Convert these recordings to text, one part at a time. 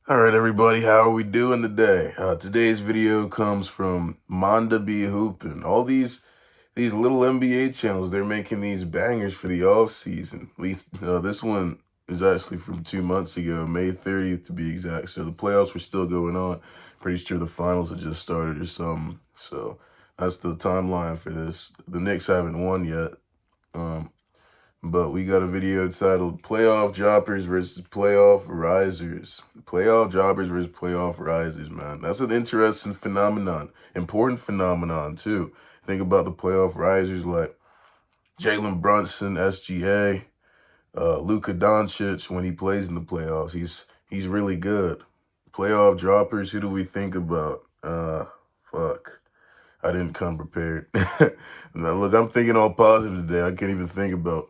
All right, everybody, how are we doing today? Today's video comes from Manda Be Hoopin'. All these little NBA channels, they're making these bangers for the off season. At least this one is actually from 2 months ago, May 30th to be exact. So the playoffs were still going on. Pretty sure the finals had just started or something. So that's the timeline for this. The Knicks haven't won yet. But we got a video titled Playoff Jobbers versus Playoff Risers. Playoff Jobbers versus Playoff Risers, man. That's an interesting phenomenon. Important phenomenon, too. Think about the playoff risers like Jalen Brunson, SGA, Luka Doncic when he plays in the playoffs. He's really good. Playoff droppers, who do we think about? Fuck. I didn't come prepared. Now, look, I'm thinking all positive today. I can't even think about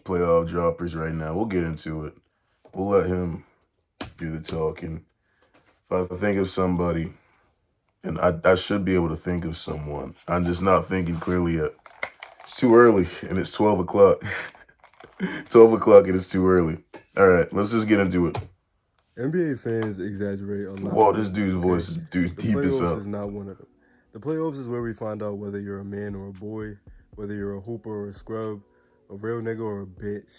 playoff droppers right now. We'll get into it. We'll let him do the talking. If I think of somebody, and I should be able to think of someone, I'm just not thinking clearly yet. It's too early, and it's 12 o'clock. 12 o'clock, and it's too early. All right, let's just get into it. NBA fans exaggerate a lot. Whoa, this dude's voice is deep as up. The playoffs is not one of them. The playoffs is where we find out whether you're a man or a boy, whether you're a hooper or a scrub, a real nigga or a bitch.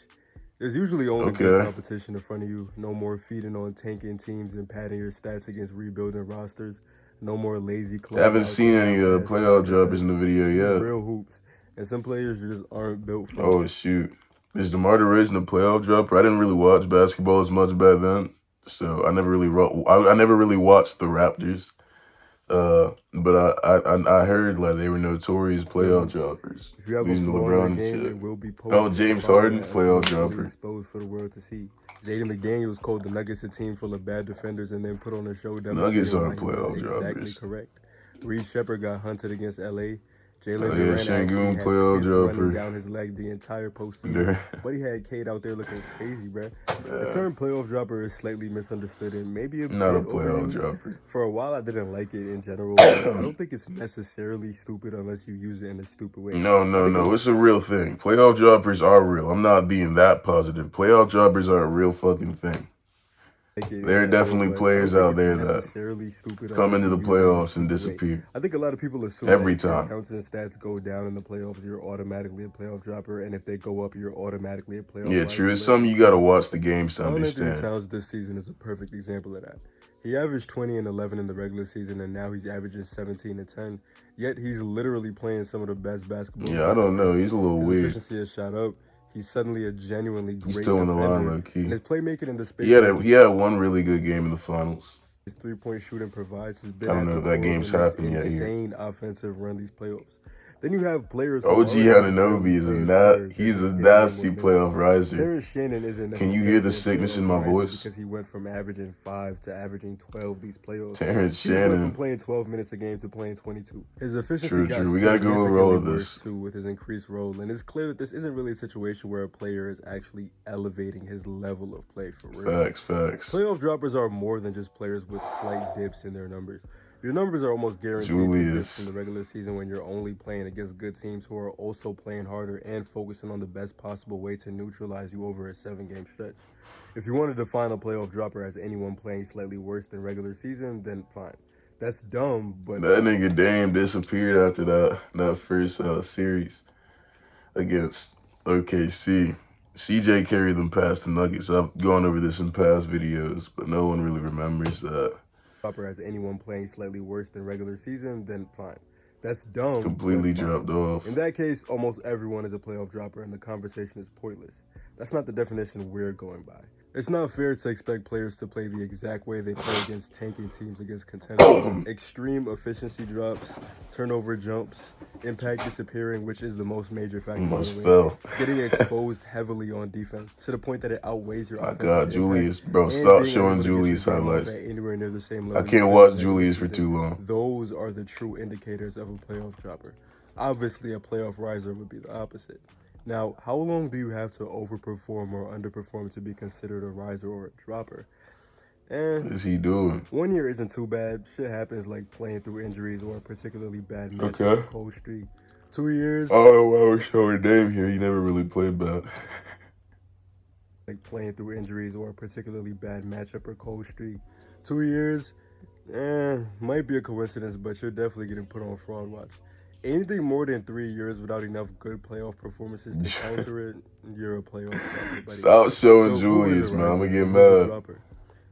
There's usually only good competition in front of you. No more feeding on tanking teams and padding your stats against rebuilding rosters. No more lazy clubs. I haven't seen any playoff droppers in the video yet. Real hoops. And some players just aren't built for Oh, shoot. Is DeMar DeRozan a playoff dropper? I didn't really watch basketball as much back then, so I never really watched the Raptors. But I heard like they were notorious playoff droppers. If you have a flaw in the game, it will be posted. Oh, James Harden, playoff dropper. Exposed for the world to see. Jaden McDaniels called the Nuggets a team full of bad defenders and then put on a show. Nuggets aren't playoff droppers. Exactly correct. Reed Shepard got hunted against LA. Jalen Shangoon playoff dropper. Down his leg the entire postseason. But he had Cade out there looking crazy, bro. The term playoff dropper is slightly misunderstood and maybe not a playoff dropper. For a while, I didn't like it in general. I don't think it's necessarily stupid unless you use it in a stupid way. No. It's a real thing. Playoff droppers are real. I'm not being that positive. Playoff droppers are a real fucking thing. There are definitely players out there that come into the playoffs and disappear. I think a lot of people assume every time counts and stats go down in the playoffs, you're automatically a playoff dropper, and if they go up, you're automatically a playoff. Yeah, true. It's something you got to watch the games to understand. Towns this season is a perfect example of that. He averaged 20 and 11 in the regular season, and now he's averaging 17 and 10. Yet he's literally playing some of the best basketball. Yeah, I don't know. He's a little weird. His efficiency has shot up. He's suddenly a genuinely great. He's still in the line, low key. And his playmaking in the space. He had one really good game in the finals. His three-point shooting provides his bit. I don't know if that game's happened yet here. Insane offensive run these playoffs. Then you have players. OG Anunoby he's a nasty playoff riser. Can you hear the sickness in my voice? Because he went from averaging 5 to averaging 12 these playoffs. Terrence Shannon went from playing 12 minutes a game to playing 22. His efficiency True. We gotta go over all of this too with his increased role, and it's clear that this isn't really a situation where a player is actually elevating his level of play for real. Facts. Playoff droppers are more than just players with slight dips in their numbers. Your numbers are almost guaranteed Julius in the regular season when you're only playing against good teams who are also playing harder and focusing on the best possible way to neutralize you over a 7-game stretch. If you want to define a playoff dropper as anyone playing slightly worse than regular season, then fine. That's dumb, but that nigga Dame disappeared after that first series against OKC. CJ carried them past the Nuggets. I've gone over this in past videos, but no one really remembers that. As anyone playing slightly worse than regular season, then fine. That's dumb. Completely dropped off. In that case, almost everyone is a playoff dropper, and the conversation is pointless. That's not the definition we're going by. It's not fair to expect players to play the exact way they play against tanking teams against contenders. Extreme efficiency drops, turnover jumps, impact disappearing, which is the most major factor. Getting exposed heavily on defense to the point that it outweighs your offense. My God, Julius, bro, stop showing Julius highlights. Anywhere near the same level. I can't watch Julius for too long. Those are the true indicators of a playoff dropper. Obviously, a playoff riser would be the opposite. Now, how long do you have to overperform or underperform to be considered a riser or a dropper? What is he doing? 1 year isn't too bad. Shit happens like playing through injuries or a particularly bad match cold streak. 2 years. Oh, I was showing Dame here. He never really played bad. like playing through injuries or a particularly bad matchup or cold streak. 2 years, might be a coincidence, but you're definitely getting put on fraud watch. Anything more than 3 years without enough good playoff performances to counter it, you're a playoff dropper, buddy. Stop showing So who is a Julius, man. I'm riser gonna get and who's a mad. dropper?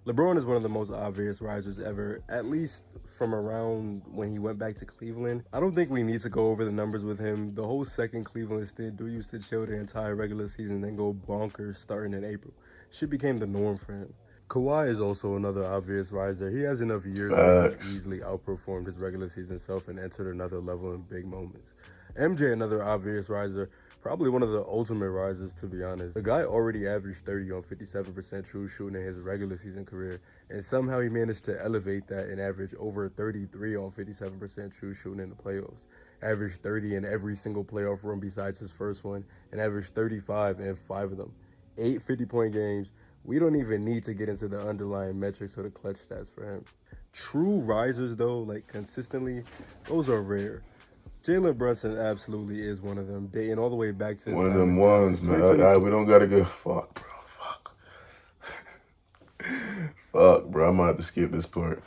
LeBron is one of the most obvious risers ever, at least from around when he went back to Cleveland. I don't think we need to go over the numbers with him. The whole second Cleveland stint, dude used to chill the entire regular season, then go bonkers starting in April. Shit became the norm for him. Kawhi is also another obvious riser. He has enough years where he easily outperformed his regular season self and entered another level in big moments. MJ, another obvious riser, probably one of the ultimate risers, to be honest. The guy already averaged 30 on 57% true shooting in his regular season career, and somehow he managed to elevate that and average over 33 on 57% true shooting in the playoffs. Averaged 30 in every single playoff run besides his first one, and averaged 35 in 5 of them. 8 50-point games. We don't even need to get into the underlying metrics or the clutch stats for him. True risers, though, like consistently, those are rare. Jalen Brunson absolutely is one of them, dating all the way back to his One of time them in ones, Dallas. man. We don't gotta go. Fuck, bro. Fuck, bro. I might have to skip this part.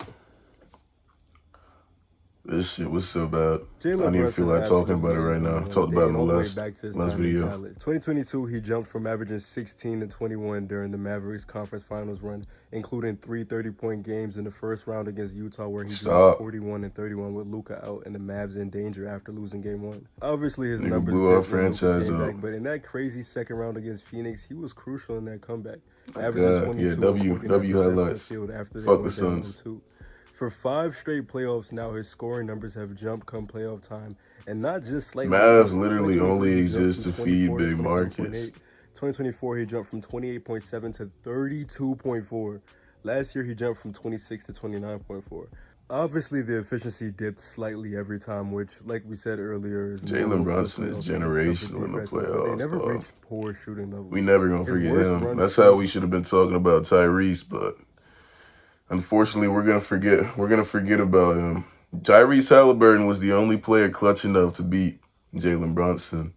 This shit was so bad. I don't even feel like talking about it right now. I talked about it in the last video. 2022, he jumped from averaging 16 to 21 during the Mavericks conference finals run, including 3 30-point games in the first round against Utah, where he dropped 41 and 31 with Luka out and the Mavs in danger after losing game 1. Obviously, his numbers blew our dipped when Luka franchise came up. back, but in that crazy second round against Phoenix, he was crucial in that comeback. Averaging 22 W highlights. After they Fuck the went down Suns. 1-2. For 5 straight playoffs now, his scoring numbers have jumped come playoff time, and not just slightly. Mavs literally only exist to feed Big Marcus. 2024, he jumped from 28.7 to 32.4. Last year, he jumped from 26 to 29.4. Obviously, the efficiency dipped slightly every time, which, like we said earlier, is Jalen Brunson is generational in the playoffs. But they never reached poor shooting levels. We never gonna forget him. That's how we should have been talking about Tyrese, but unfortunately, we're gonna forget. We're gonna forget about him. Tyrese Halliburton was the only player clutch enough to beat Jalen Brunson,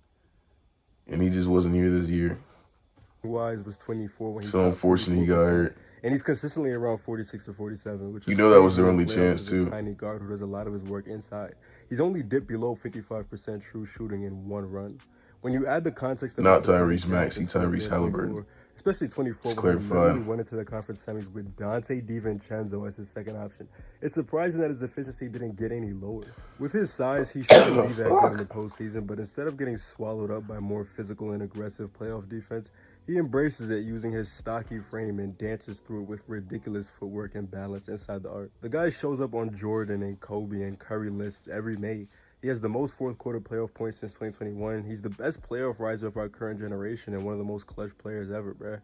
and he just wasn't here this year. Wise was 24 when he. So unfortunate he got hurt. And he's consistently around 46 or 47, which is that was their only chance too. A tiny guard who does a lot of his work inside. He's only dipped below 55% true shooting in one run. When you add the context of not Tyrese Maxey, Tyrese Halliburton. Especially 24 when he really went into the conference semis with Dante DiVincenzo as his second option. It's surprising that his efficiency didn't get any lower. With his size, he shouldn't be that good in the postseason, but instead of getting swallowed up by more physical and aggressive playoff defense, he embraces it using his stocky frame and dances through it with ridiculous footwork and balance inside the arc. The guy shows up on Jordan and Kobe and Curry lists every May. He has the most fourth quarter playoff points since 2021. He's the best playoff riser of our current generation and one of the most clutch players ever, bruh.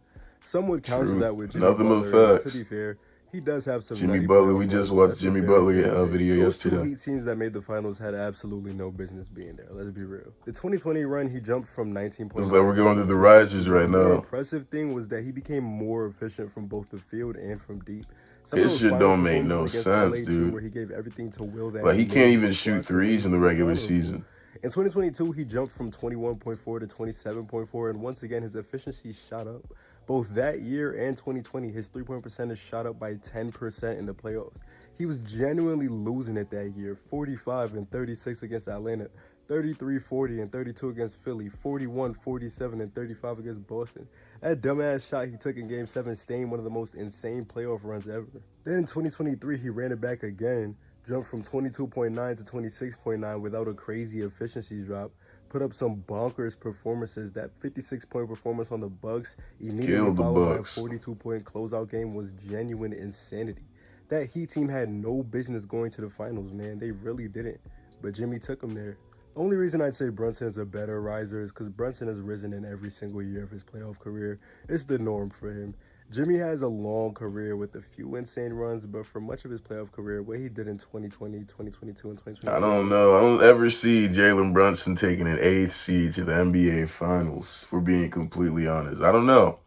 Some would counter that with Jimmy Butler. To be fair, he does have some. Jimmy Butler. We just watched Jimmy Butler video yesterday. Those 2 Heat teams that made the finals had absolutely no business being there. Let's be real. The 2020 run, he jumped from 19 points. It's like we're going through the risers right now. The impressive thing was that he became more efficient from both the field and from deep. This shit don't make no sense, dude. Where he gave everything to will that. Like he can't even shoot threes in the regular season. In 2022, he jumped from 21.4 to 27.4, and once again, his efficiency shot up. Both that year and 2020, his three-point percentage shot up by 10% in the playoffs. He was genuinely losing it that year, 45 and 36 against Atlanta, 33, 40, and 32 against Philly, 41, 47, and 35 against Boston. That dumbass shot he took in Game 7 stained one of the most insane playoff runs ever. Then in 2023, he ran it back again, jumped from 22.9 to 26.9 without a crazy efficiency drop, put up some bonkers performances. That 56-point performance on the Bucks, immediately followed by a 42-point closeout game, was genuine insanity. That Heat team had no business going to the finals, man. They really didn't. But Jimmy took them there. The only reason I'd say Brunson is a better riser is because Brunson has risen in every single year of his playoff career. It's the norm for him. Jimmy has a long career with a few insane runs, but for much of his playoff career, what he did in 2020, 2022, and 2023... I don't know. I don't ever see Jalen Brunson taking an 8th seed to the NBA Finals, for being completely honest. I don't know.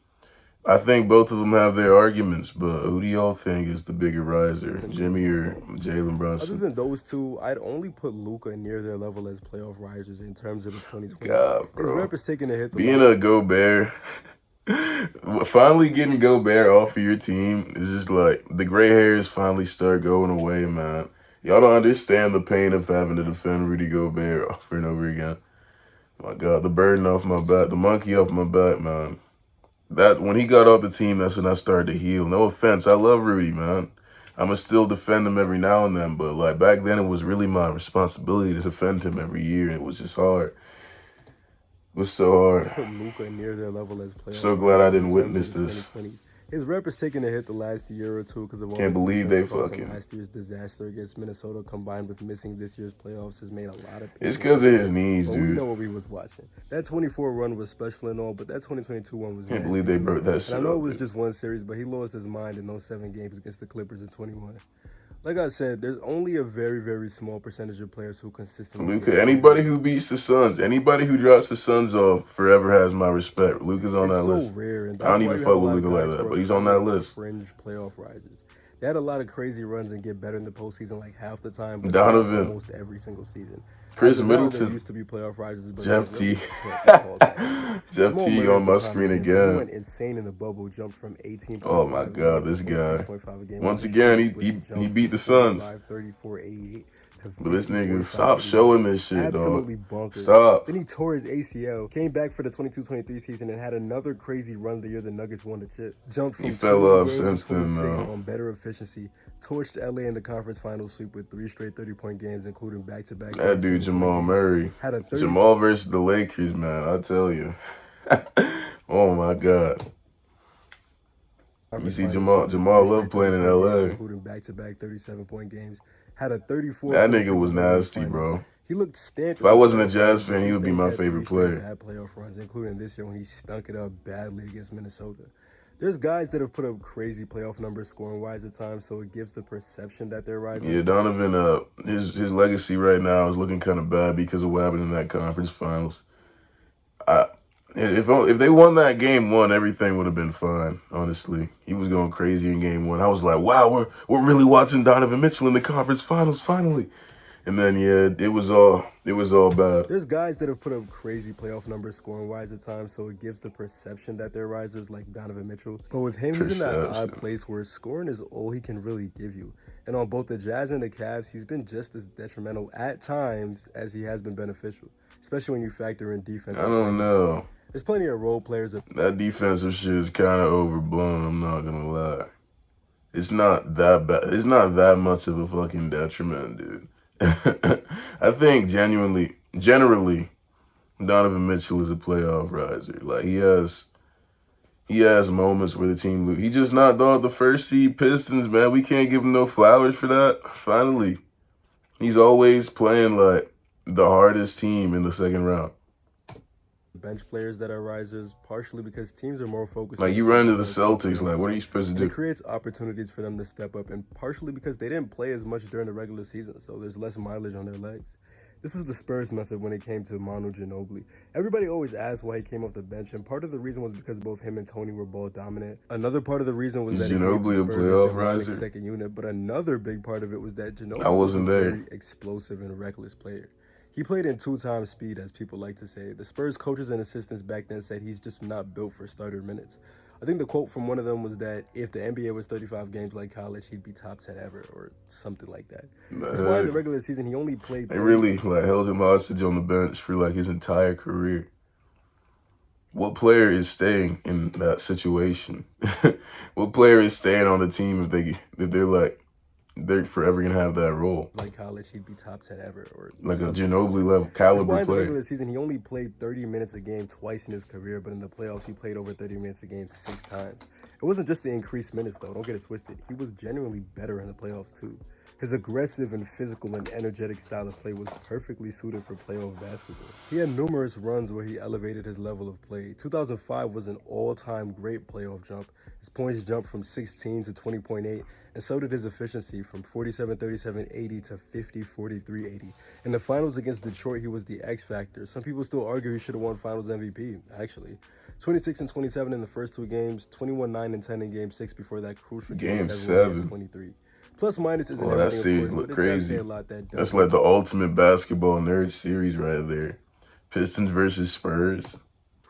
I think both of them have their arguments, but who do y'all think is the bigger riser, Jimmy or Jalen Brunson? Other than those two, I'd only put Luka near their level as playoff risers in terms of the 2020. God, bro. His rep is taking a hit. Being a Gobert Finally getting Gobert off of your team is just like the gray hairs finally start going away, man. Y'all don't understand the pain of having to defend Rudy Gobert over and over again. My God, the burden off my back, the monkey off my back, man. That when he got off the team, that's when I started to heal. No offense, I love Rudy, man. I'ma still defend him every now and then, but like back then, it was really my responsibility to defend him every year. It was just hard. It was so hard. Put Luka near their level as playoff. So glad I didn't in terms witness of this. 2020. His rep is taking a hit the last year or two because of all Can't the believe defense they talk, and fucking. last year's disaster against Minnesota combined with missing this year's playoffs has made a lot of people. It's because of his knees, But dude. we know what we was watching. That 24 run was special and all, but that 2022 one was Can't nasty believe they too. broke that shit And I know up, it was dude. just one series, but he lost his mind in those 7 games against the Clippers in 21. Like I said, there's only a very, very small percentage of players who consistently. Luka, anybody who beats the Suns, anybody who drops the Suns off, forever has my respect. Luka's on that It's list. so rare, and I don't that's why even you fuck have a with lot of Luka like guys that, who but are he's on kind that of like list. fringe playoff risers. They had a lot of crazy runs and get better in the postseason like half the time, but Donovan. almost every single season. Chris After that, there Middleton. used to be playoff risers, but Jeff they really T. can't be called playoff. Jeff Jamal T Murray on is my the screen prime example. He again. went insane in the bubble, jumped from 18. Oh my God, this guy. 26.5 a game. Once again, he beat the Suns. 34, 88 to But this 50, nigga, 45, stop 88. showing this shit, Absolutely dog. bonkers. Stop. Then he tore his ACL, came back for the 22-23 season, and had another crazy run the year the Nuggets won the chip. Jumped from He fell 20 off games since to then, 26 though. on better efficiency. Torched LA in the conference finals sweep with 3 straight 30-point games, including back-to-back. That dude, Jamal Murray. Had a 30. Jamal versus the Lakers, man. I tell you. Oh my God. You see Jamal love playing in LA. Including back-to-back 37-point games. Had a 34. That nigga was nasty, bro. He looked stamped. If I wasn't a Jazz fan, he would be my favorite player. Bad playoff runs, including this year when he stunk it up badly against Minnesota. There's guys that have put up crazy playoff numbers scoring-wise at times, so it gives the perception that they're rising. Yeah, Donovan, his legacy right now is looking kind of bad because of what happened in that conference finals. If they won that game 1, everything would have been fine. Honestly, he was going crazy in game 1. I was like, wow, we're really watching Donovan Mitchell in the conference finals finally. And then yeah, it was all bad. There's guys that have put up crazy playoff numbers scoring-wise at times, so it gives the perception that they're risers, like Donovan Mitchell. But with him, he's in that odd place where scoring is all he can really give you. And on both the Jazz and the Cavs, he's been just as detrimental at times as he has been beneficial, especially when you factor in defense. I don't know. There's plenty of role players. That defensive shit is kind of overblown. I'm not gonna lie. It's not that bad. It's not that much of a fucking detriment, dude. I think generally, Donovan Mitchell is a playoff riser. Like he has moments where the team lose. He just knocked off the first seed Pistons, man. We can't give him no flowers for that. Finally, he's always playing like the hardest team in the second round. Bench players that are risers, partially because teams are more focused. Like you run into the Celtics, like what are you supposed to do? It creates opportunities for them to step up, and partially because they didn't play as much during the regular season, so there's less mileage on their legs. This is the Spurs method when it came to Manu Ginobili. Everybody always asked why he came off the bench, and part of the reason was because both him and Tony were ball dominant. Another part of the reason was that Ginobili a playoff riser? Second unit, but another big part of it was that Ginobili was a very explosive and reckless player. He played in 2-time speed, as people like to say. The Spurs coaches and assistants back then said he's just not built for starter minutes. I think the quote from one of them was that if the NBA was 35 games like college, he'd be top 10 ever, or something like that. That's why in the regular season, he only played... They really held him hostage on the bench for his entire career. What player is staying in that situation? What player is staying on the team if they're forever gonna have that role? Like college, he'd be top 10 ever, or like a Ginobili level caliber player. In the regular player. season, he only played 30 minutes a game twice in his career, but in the playoffs, he played over 30 minutes a game 6 times. It wasn't just the increased minutes, though. Don't get it twisted. He was genuinely better in the playoffs, too. His aggressive and physical and energetic style of play was perfectly suited for playoff basketball. He had numerous runs where he elevated his level of play. 2005 was an all-time great playoff jump. His points jumped from 16 to 20.8, and so did his efficiency from 47-37-80 to 50-43-80. In the finals against Detroit, he was the X factor. Some people still argue he should have won Finals MVP, actually. 26 and 27 in the first 2 games, 21-9 and 10 in Game 6 before that crucial Game 7. 23. Plus minus isn't that series looked crazy. That's like the ultimate basketball nerd series right there. Pistons versus Spurs.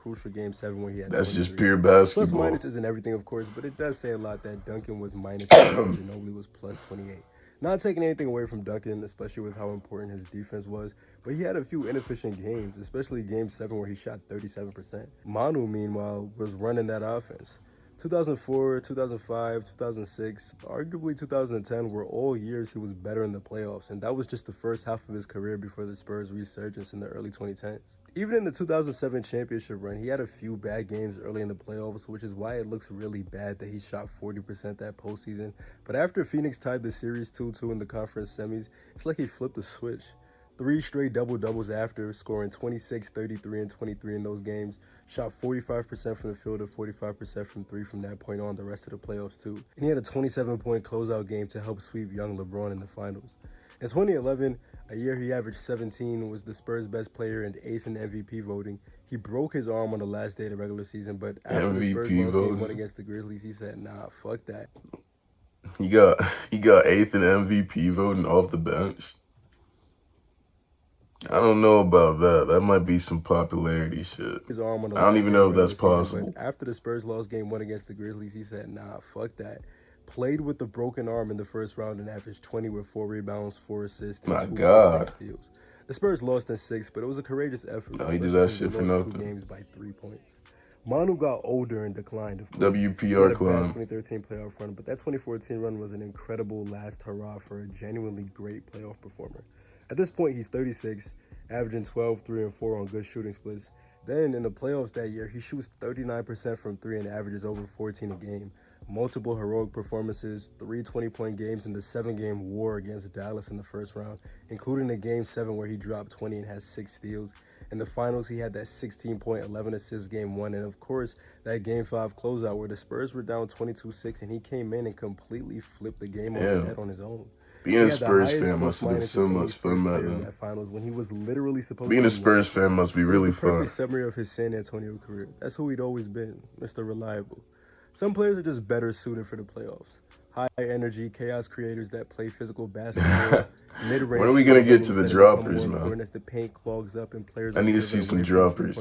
crucial Game 7 where he had That's just 23. pure Plus basketball. minus isn't everything, of course, but it does say a lot that Duncan was minus 8 and Ginobili was plus 28. Not taking anything away from Duncan, especially with how important his defense was, but he had a few inefficient games, especially Game 7 where he shot 37%. Manu, meanwhile, was running that offense. 2004, 2005, 2006, arguably 2010 were all years he was better in the playoffs, and that was just the first half of his career before the Spurs' resurgence in the early 2010s. Even in the 2007 championship run, he had a few bad games early in the playoffs, which is why it looks really bad that he shot 40% that postseason. But after Phoenix tied the series 2-2 in the conference semis, it's like he flipped a switch. 3 straight double-doubles after, scoring 26, 33, and 23 in those games. Shot 45% from the field and 45% from 3 from that point on the rest of the playoffs too. And he had a 27-point closeout game to help sweep young LeBron in the finals. In 2011, a year he averaged 17, was the Spurs' best player and 8th in MVP voting. He broke his arm on the last day of the regular season, but after the Spurs lost game 1 against the Grizzlies, he said, nah, fuck that. He got 8th in MVP voting off the bench. I don't know about that. That might be some popularity shit. His arm on the I don't even know if that's season, possible. but after the Spurs lost game 1 against the Grizzlies, he said, nah, fuck that. Played with the broken arm in the first round and averaged 20 with 4 rebounds, 4 assists, and My 2 God. steals. The Spurs lost in 6, but it was a courageous effort. No, he did that shit for lost nothing. 2 games by 3 points. Manu got older and declined, of course. WPR climb. 2013 playoff run, but that 2014 run was an incredible last hurrah for a genuinely great playoff performer. At this point, he's 36, averaging 12, 3, and 4 on good shooting splits. Then in the playoffs that year, he shoots 39% from 3 and averages over 14 a game. Multiple heroic performances, 3 20-point games in the 7-game war against Dallas in the first round, including the Game 7 where he dropped 20 and has 6 steals. In the finals, he had that 16-point, 11-assist Game 1, and of course, that Game 5 closeout where the Spurs were down 22-6 and he came in and completely flipped the game on his head on his own. Being a Spurs fan must have been so much fun back then. Finals when he was literally supposed Being to a Spurs fan must be really fun. Perfect summary of his San Antonio career. That's who he'd always been, Mr. Reliable. Some players are just better suited for the playoffs. High energy, chaos creators that play physical basketball. Mid-range. When are we gonna get to the droppers, man? As the paint clogs up and players I need to see some droppers.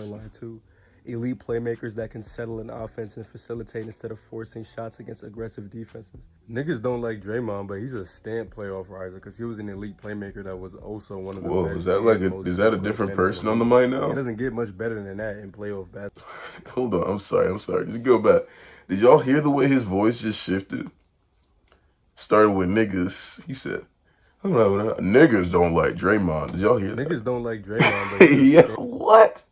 Elite playmakers that can settle an offense and facilitate instead of forcing shots against aggressive defenses. Niggas don't like Draymond, but he's a stamp playoff riser because he was an elite playmaker that was also one of the best. Is that like is that a different person on the mic now? It doesn't get much better than that in playoff basketball. Hold on, I'm sorry. Just go back. Did y'all hear the way his voice just shifted? Started with niggas. He said, niggas don't like Draymond. Did y'all hear that? Niggas don't like Draymond, but yeah, what?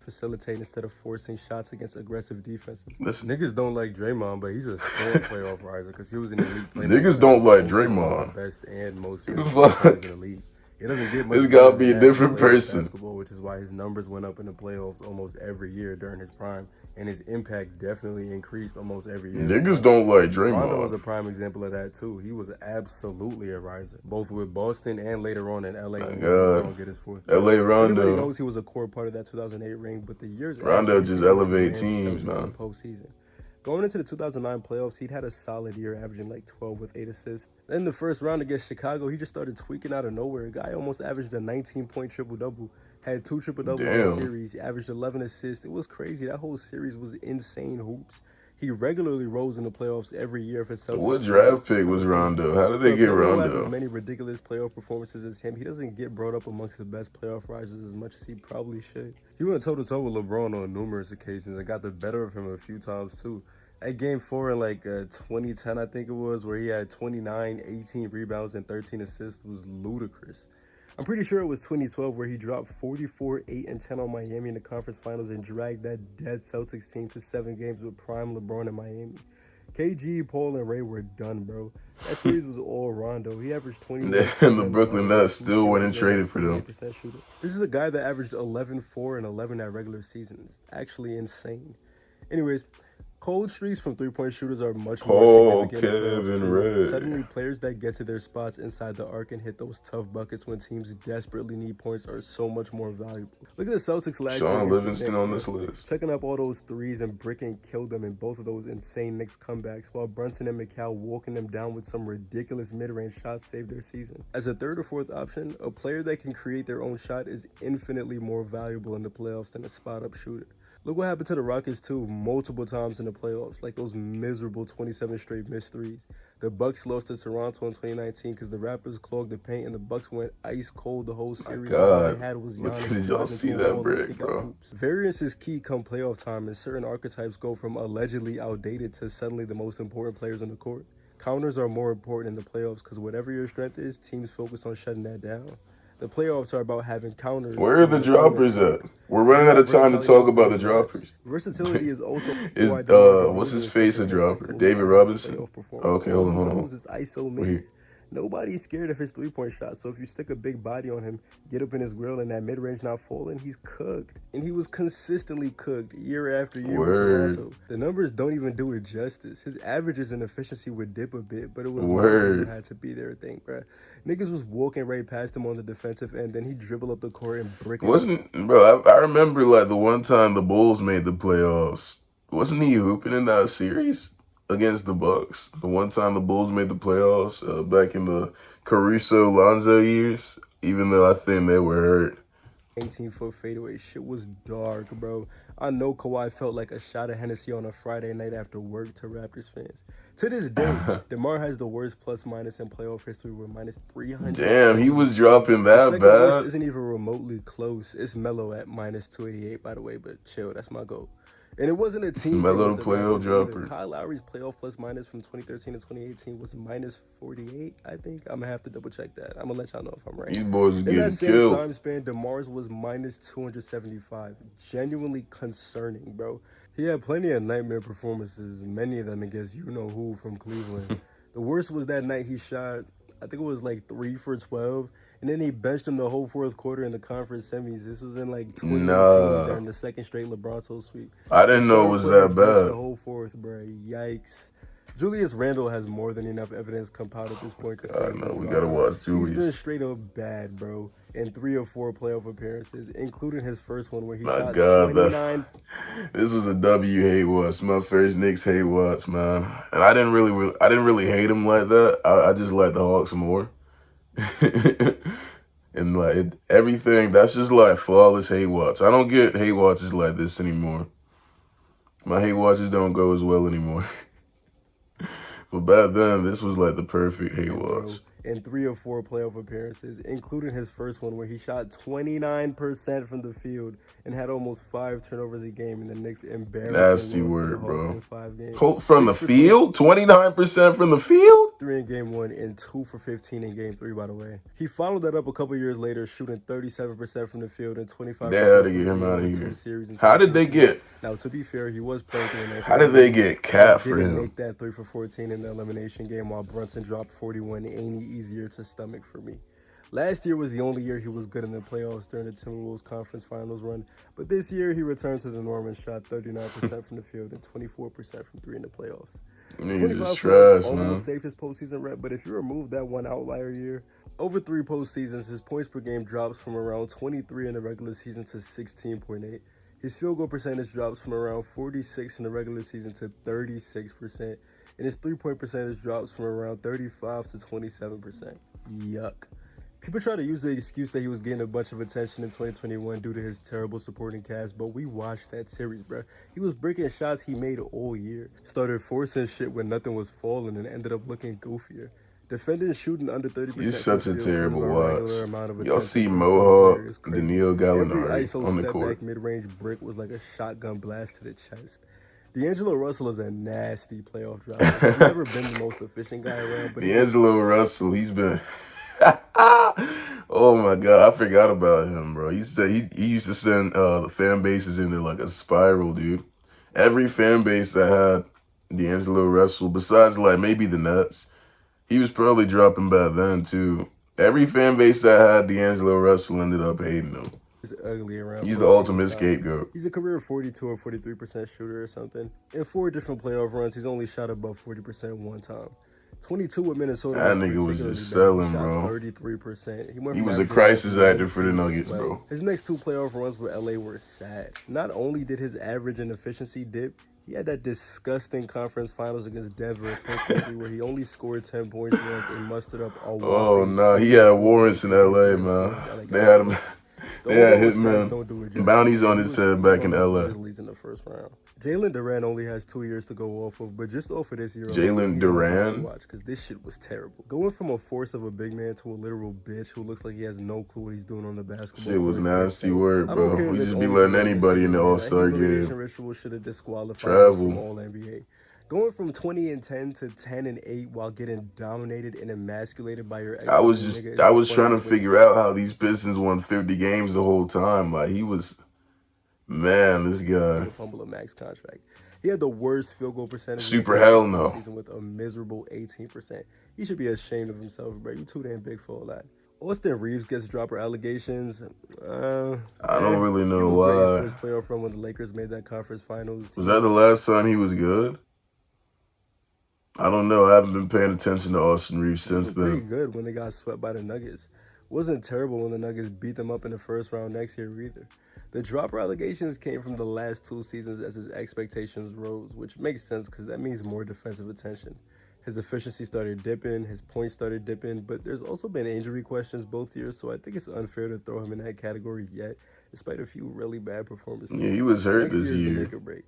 Facilitate instead of forcing shots against aggressive defenses. Listen. Niggas don't like Draymond, but he's a stand playoff riser because he was an elite player. Niggas don't like Draymond. Best and most in the league. It doesn't get much. This gotta be a different person. Which is why his numbers went up in the playoffs almost every year during his prime, and his impact definitely increased almost every year. Niggas don't like Draymond. Rondo was a prime example of that too. He was absolutely a riser, both with Boston and later on in LA. LA Rondo. Everybody knows he was a core part of that 2008 ring, but the years Rondo just elevate teams, man. Postseason. Going into the 2009 playoffs, he'd had a solid year, averaging like 12 with 8 assists. Then the first round against Chicago, he just started tweaking out of nowhere. A guy almost averaged a 19-point triple-double, had 2 triple-doubles in the series. He averaged 11 assists. It was crazy. That whole series was insane hoops. He regularly rose in the playoffs every year for Celtics. What draft pick was Rondo? How did they get Rondo? As many ridiculous playoff performances as him, he doesn't get brought up amongst the best playoff risers as much as he probably should. He went toe-to-toe with LeBron on numerous occasions and got the better of him a few times too. At Game 4 in like 2010, I think it was, where he had 29, 18 rebounds, and 13 assists was ludicrous. I'm pretty sure it was 2012 where he dropped 44, 8, and 10 on Miami in the conference finals and dragged that dead Celtics team to 7 games with prime LeBron in Miami. KG, Paul, and Ray were done, bro. That series was all Rondo. He averaged 20. And the Brooklyn Nets still went and traded for them. This is a guy that averaged 11, 4, and 11 that regular season. It's actually insane. Anyways, Cold streaks from three-point shooters are much more Paul significant in playoffs Kevin too. Ray. Suddenly, players that get to their spots inside the arc and hit those tough buckets when teams desperately need points are so much more valuable. Look at the Celtics last year Sean against the Livingston Knicks, on bro. this list. Checking up all those threes and bricking killed them in both of those insane Knicks comebacks, while Brunson and McCall walking them down with some ridiculous mid-range shots saved their season. As a third or fourth option, a player that can create their own shot is infinitely more valuable in the playoffs than a spot-up shooter. Look what happened to the Rockets too, multiple times in the playoffs, like those miserable 27 straight missed threes. The Bucks lost to Toronto in 2019 because the Raptors clogged the paint and the Bucks went ice cold the whole series. All they had was Giannis Did y'all see that break, bro? Variance is key come playoff time, and certain archetypes go from allegedly outdated to suddenly the most important players on the court. Counters are more important in the playoffs because whatever your strength is, teams focus on shutting that down. The playoffs are about having counters. Where are the droppers at? We're running out of time to talk about the droppers. Versatility is also what's his face a dropper? David Robinson? Okay, hold on. His ISO mids. Nobody's scared of his three-point shot, so if you stick a big body on him, get up in his grill, and that mid-range not falling, he's cooked. And he was consistently cooked year after year with Toronto. The numbers don't even do it justice. His averages and efficiency would dip a bit, but it was who had to be their thing, bruh. Niggas was walking right past him on the defensive end, then he dribble up the court and brick it. I remember like the one time the Bulls made the playoffs. Wasn't he hooping in that series against the Bucks? The one time the Bulls made the playoffs back in the Caruso-Lonzo years, even though I think they were hurt. 18-foot fadeaway. Shit was dark, bro. I know Kawhi felt like a shot of Hennessy on a Friday night after work to Raptors fans. To this day, DeMar has the worst plus-minus in playoff history with minus 300. Damn, he was dropping that bad. Worst isn't even remotely close. It's Melo at minus 288, by the way, but chill, that's my goal. And it wasn't a team. Melo playoff dropper. Kyle Lowry's playoff plus-minus from 2013 to 2018 was minus 48, I think. I'm going to have to double-check that. I'm going to let y'all know if I'm right. These boys was getting killed. In that same time span, DeMar's was minus 275. Genuinely concerning, bro. He had plenty of nightmare performances, many of them against you-know-who from Cleveland. The worst was that night he shot, I think it was like 3 for 12, and then he benched him the whole fourth quarter in the conference semis. This was in like 2018 during the second straight LeBron sweep. I didn't know it was that bad. The whole fourth, bro. Yikes. Julius Randle has more than enough evidence compiled at this point to say, I know, we gotta watch Julius. He's been straight up bad, bro, in 3 or 4 playoff appearances, including his first one where he shot 29. This was a W hate watch. My first Knicks hate watch, man. And I didn't really hate him like that. I just like the Hawks more. And like everything, that's just like flawless hate watch. I don't get hate watches like this anymore. My hate watches don't go as well anymore. But back then, this was like the perfect hate watch. In 3 or 4 playoff appearances, including his first one where he shot 29% from the field and had almost 5 turnovers a game, and the Knicks embarrassed. Nasty word, bro. 5 games. From the field? 29% from the field? 3 in game 1 and 2 for 15 in game 3, by the way. He followed that up a couple years later, shooting 37% from the field and 25%. They had to get him out of here. How did they get? Now, to be fair, he was playing through the How did they get cat for him? Make that 3 for 14 in the elimination game while Brunson dropped 41. Ain't easier to stomach for me. Last year was the only year he was good in the playoffs during the Timberwolves conference finals run, but this year he returned to the norm and shot 39% from the field and 24% from 3 in the playoffs. Niggas is trash, almost safest postseason rep, but if you remove that one outlier year, over 3 postseasons, his points per game drops from around 23 in the regular season to 16.8. His field goal percentage drops from around 46 in the regular season to 36%, and his three-point percentage drops from around 35 to 27%. Yuck. People try to use the excuse that he was getting a bunch of attention in 2021 due to his terrible supporting cast, but we watched that series, bro. He was breaking shots he made all year. Started forcing shit when nothing was falling and ended up looking goofier. Defending shooting under 30%. You're such a terrible watch. Y'all see Mohawk, Daniil Gallinari on the court. Back mid-range brick was like a shotgun blast to the chest. D'Angelo Russell is a nasty playoff driver. He's never been the most efficient guy around. But D'Angelo Russell, he's been... Oh my God, I forgot about him, bro. He used to send the fan bases into like a spiral, dude. Every fan base that had D'Angelo Russell, besides like maybe the Nets, he was probably dropping back then too. Every fan base that had D'Angelo Russell ended up hating him. ugly around. He's the ultimate scapegoat. He's a career 42 or 43% shooter or something. In 4 different playoff runs, he's only shot above 40% one time. 22 with Minnesota. That nigga was just selling, bro. 33%. He was a crisis actor for the Nuggets, bro. His next 2 playoff runs with LA were sad. Not only did his average and efficiency dip, he had that disgusting conference finals against Denver in 2023 where he only scored 10 points and mustered up a whopping. Oh no, he had warrants in LA, man. They had him. They had hitman bounties on his head back in LA. In the first round. Jalen Duran only has 2 years to go off of, but just off of this year, Jalen Duran, watch, because this shit was terrible. Going from a force of a big man to a literal bitch who looks like he has no clue what he's doing on the basketball. Shit was nasty word, bro. We just be letting anybody in the All-Star game. Ritual should have disqualified from All-NBA. Going from 20-10 to 10-8 while getting dominated and emasculated by your ex. I was trying to figure out how these Pistons won 50 games the whole time. Like, he was, man, this guy. Fumble a max contract. He had the worst field goal percentage. Super hell no. With a miserable 18%. He should be ashamed of himself, bro. You too damn big for all that. Austin Reeves gets dropper allegations. I don't really know why. His first playoff run when the Lakers made that conference finals. Was that the last time he was good? I don't know. I haven't been paying attention to Austin Reeves since then. Pretty good when they got swept by the Nuggets. Wasn't terrible when the Nuggets beat them up in the first round next year either. The dropper allegations came from the last 2 seasons as his expectations rose, which makes sense because that means more defensive attention. His efficiency started dipping, his points started dipping, but there's also been injury questions both years, so I think it's unfair to throw him in that category yet, despite a few really bad performances. Yeah, he was hurt this year. Make or break.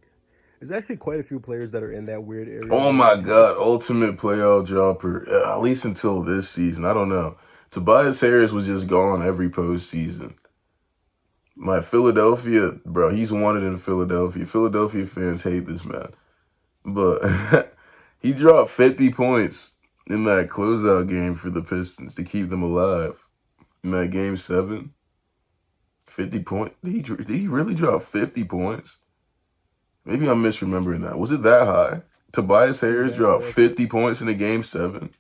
There's actually quite a few players that are in that weird area. Oh my God, ultimate playoff dropper, at least until this season. I don't know. Tobias Harris was just gone every postseason. My Philadelphia, bro, he's wanted in Philadelphia. Philadelphia fans hate this man. But he dropped 50 points in that closeout game for the Pistons to keep them alive. In that game 7. 50 points. Did he really drop 50 points? Maybe I'm misremembering that. Was it that high? Tobias Harris dropped 50 points in a game 7.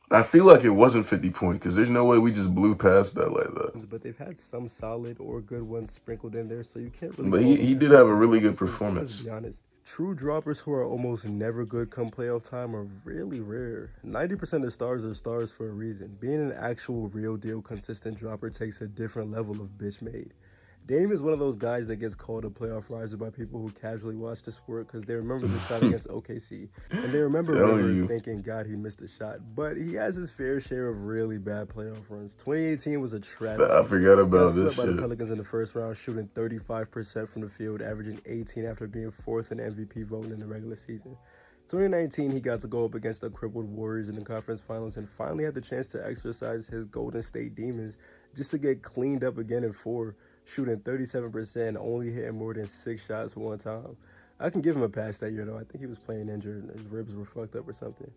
I feel like it wasn't 50 points because there's no way we just blew past that like that. But they've had some solid or good ones sprinkled in there, so you can't really. But he did have a really good performance. To be honest, true droppers who are almost never good come playoff time are really rare. 90% of stars are stars for a reason. Being an actual real deal consistent dropper takes a different level of bitch made. Dame is one of those guys that gets called a playoff riser by people who casually watch the sport because they remember the shot against OKC. And they remember Rivers thinking, God, he missed a shot. But he has his fair share of really bad playoff runs. 2018 was a tragedy. I forgot about this shit. By the Pelicans in the first round, shooting 35% from the field, averaging 18 after being 4th in MVP voting in the regular season. 2019, he got to go up against the crippled Warriors in the conference finals and finally had the chance to exercise his Golden State Demons just to get cleaned up again in 4. Shooting 37%, only hitting more than 6 shots one time. I can give him a pass that year, though. I think he was playing injured and his ribs were fucked up or something.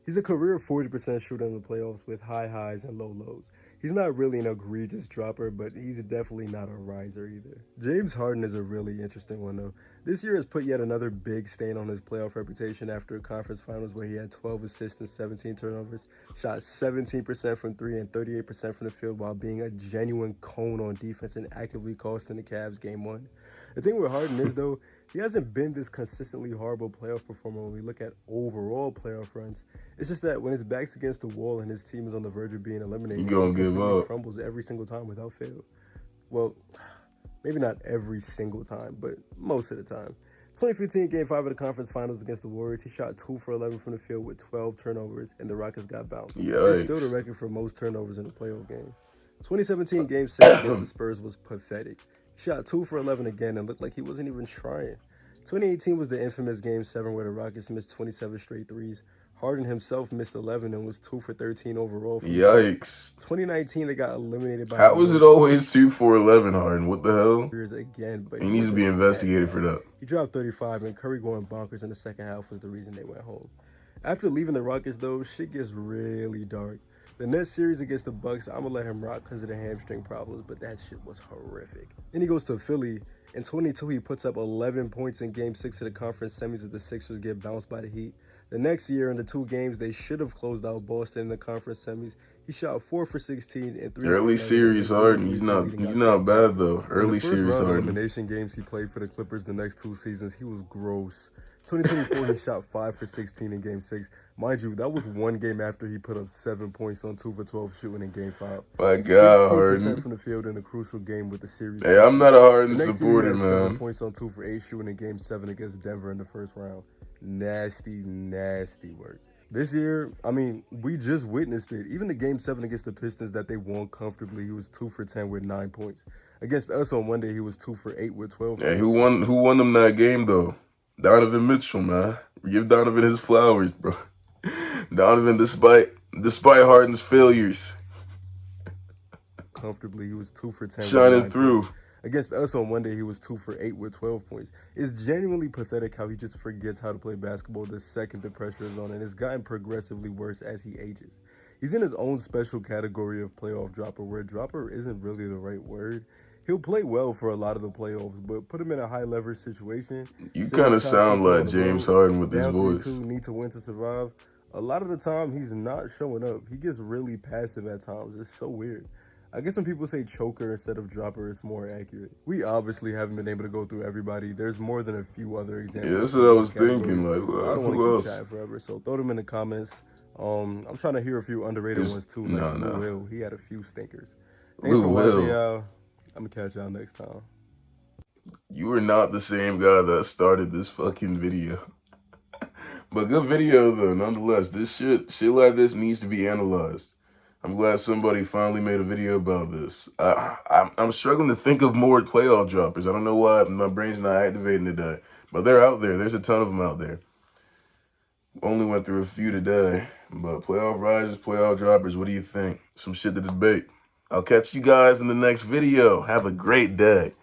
He's a career 40% shooter in the playoffs with high highs and low lows. He's not really an egregious dropper, but he's definitely not a riser either. James Harden is a really interesting one, though. This year has put yet another big stain on his playoff reputation after a conference finals where he had 12 assists and 17 turnovers, shot 17% from 3 and 38% from the field while being a genuine cone on defense and actively costing the Cavs game 1. The thing with Harden is, though, he hasn't been this consistently horrible playoff performer when we look at overall playoff runs. It's just that when his back's against the wall and his team is on the verge of being eliminated, he crumbles every single time without fail. Well, maybe not every single time, but most of the time. 2015 Game 5 of the conference finals against the Warriors, he shot 2 for 11 from the field with 12 turnovers, and the Rockets got bounced. It's still the record for most turnovers in a playoff game. 2017 Game 6 against the Spurs was pathetic. He shot 2 for 11 again and looked like he wasn't even trying. 2018 was the infamous Game 7 where the Rockets missed 27 straight threes. Harden himself missed 11 and was 2 for 13 overall. Yikes. 2019, they got eliminated by... How was it always 2 for 11, Harden? What the hell? Again, but he needs to be investigated for that. He dropped 35, and Curry going bonkers in the second half was the reason they went home. After leaving the Rockets, though, shit gets really dark. The next series against the Bucks, I'm gonna let him rock because of the hamstring problems, but that shit was horrific. Then he goes to Philly. In 22, he puts up 11 points in Game 6 of the conference semis as the Sixers get bounced by the Heat. The next year, in the 2 games, they should have closed out Boston in the conference semis. He shot 4 for 16 and 3 for Early 11. series Harden, he's not bad though. Early series Harden. Elimination games he played for the Clippers the next 2 seasons, he was gross. 2024, he shot 5 for 16 in Game 6. Mind you, that was 1 game after he put up 7 points on 2 for 12 shooting in Game 5. My God, 16% Harden. from the field in a crucial game with the series. Hey, I'm not a Harden The next year, supporter, he had 7 man. points on 2 for 8 shooting in Game 7 against Denver in the first round. Nasty, nasty work. This year, I mean, we just witnessed it. Even the Game 7 against the Pistons that they won comfortably, he was 2 for 10 with 9 points. Against us on Monday, he was 2 for 8 with 12 Hey, points. who won them that game though? Donovan Mitchell, man. Give Donovan his flowers, bro. Donovan, despite Harden's failures, Comfortably, he was 2 for 10 shining with 9 through. points. Against us on Monday, he was 2 for 8 with 12 points. It's genuinely pathetic how he just forgets how to play basketball the second the pressure is on, and it's gotten progressively worse as he ages. He's in his own special category of playoff dropper, where dropper isn't really the right word. He'll play well for a lot of the playoffs, but put him in a high leverage situation. You kind of sound like James Harden with his voice. Need to win to survive. A lot of the time, he's not showing up. He gets really passive at times. It's so weird. I guess when people say choker instead of dropper, it's more accurate. We obviously haven't been able to go through everybody. There's more than a few other examples. Yeah, that's what I was thinking. Like, I don't want who to else? keep chatting forever, so throw them in the comments. I'm trying to hear a few underrated ones too. Like Lou Will, he had a few stinkers. Thanks for watching, y'all. I'm gonna catch y'all next time. You are not the same guy that started this fucking video. But good video though, nonetheless. This shit like this needs to be analyzed. I'm glad somebody finally made a video about this. I'm struggling to think of more playoff droppers. I don't know why my brain's not activating today. But they're out there. There's a ton of them out there. Only went through a few today. But playoff risers, playoff droppers, what do you think? Some shit to debate. I'll catch you guys in the next video. Have a great day.